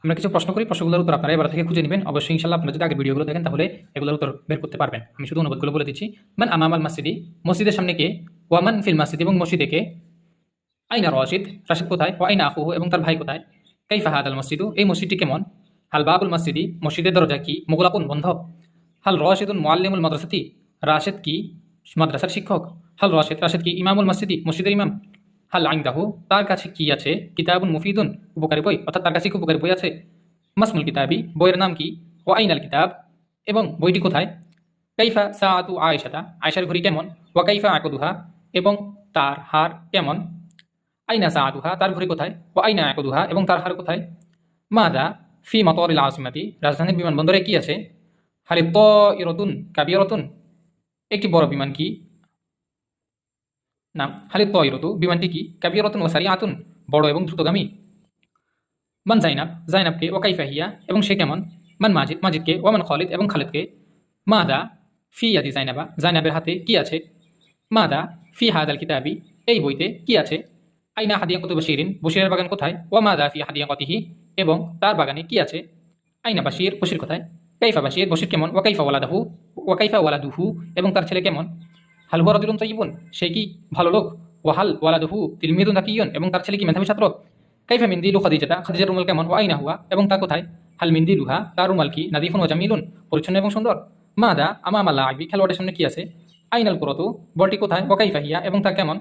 আমরা কিছু প্রশ্ন করি, প্রশ্নগুলোর উত্তর আপনারা এবার থেকে খুঁজে নেবেন। অবশ্যই ইনশাআল্লাহ আপনারা যদি আগের ভিডিওগুলো দেখেন তাহলে এগুলোর উত্তর বের করতে পারবেন। আমি শুধু অনুবাদগুলো বলে দিচ্ছি। মান আমামাল মসজিদি, মসজিদের সামনে কে? ওয়ামান ফিল মসজিদ, এবং মসজিদে কে? আইনা রশিদ, রাশিদ কোথায়? ওয়া আইনা আখুহু, এবং তার ভাই কোথায়? কাইফা হাদাল মসজিদু, এই মসজিদটি কেমন? হাল বাবুল মসজিদি, মসজিদের দরজা কি মুগলাকুন, বন্ধ? হাল রশিদুন মুআল্লিমুল মাদ্রাসাতি, রাশেদ কি মাদ্রাসার শিক্ষক? হাল রশিদ, রাশেদ কি ইমামুল মসজিদি, মসজিদের ইমাম? হাল আইনদাহু, তার কাছে কি আছে? কিতাবুন মুফিদুন, উপকারী বই, অর্থাৎ তার কাছে কি উপকারী বই আছে? মাসমুল কিতাবি, বইয়ের নাম কি? ও আইনাল কিতাব, এবং বইটি কোথায়? কাইফা সাআতু আয়েশাতা, আয়েশার ঘড়ি কেমন? ওয়া কাইফা আকদুহা, এবং তার হার কেমন? আইনা সাআতুহা, তার ঘড়ি কোথায়? ওয়া আইনা আকদুহা, এবং তার হার কোথায়? মাদা ফি মাতারিল আসিমাতি, রাজধানীর বিমানবন্দরে কি আছে? হালি তাইরাতুন কাবীরাতুন, একটি বড় বিমান কি? না, হালি তাইরাতু, বিমানটি কি? কাবীরাতুন ওয়া সারিআতুন, বড় এবং দ্রুতগামী। মান জাইনাব, জাইনাবকে? ওয়া কাইফা হিয়া, এবং সে কেমন? মান মাজিদ, মাজিদকে? ওয়া মান খালিদ, এবং খালিদকে? মাদা ফি ইয়াদি জাইনাবা, জাইনাবের হাতে কি আছে? মাদা ফি হাদাল কিতাবি, এই বইতে কি আছে? আইনা হাদিয়াকুতু বাশিরিন, বশিরের বাগান কোথায়? ওয়া মাদা ফি হাদিয়াকাতিহি, এবং তার বাগানে কি আছে? আইনা বাশির, বশির কোথায়? কাইফা বাশির, বশির কেমন? ওয়া কাইফা ওয়ালাদাহু, ওয়া কাইফা ওয়ালাদুহু, এবং তার ছেলে কেমন? হাল হুয়া রাজুলুন তাইয়্যিবুন, সে কি ভালো লোক? ওয়া হাল ওয়ালাদুহু তিলমিযুন যাকিয়্যুন, এবং তার ছেলে কি মেধাবী ছাত্র? কাইফা মিনদিলু খাদিজাতা, খাদিজার রুমাল কেমন? ওয়া আইনা হুয়া, এবং তা কোথায়? হাল মিনদিলুহা, তার রুমাল কি? নাদিফুন ওয়া জামিলুন, পরিচ্ছন্ন এবং সুন্দর? মাদা আমামাল লাইবি, খেলোয়াড়ের সামনে কি আছে? আইনাল কুরাতু, বলটি কোথায়? ওয়া কাইফা হিয়া, এবং তা কেমন?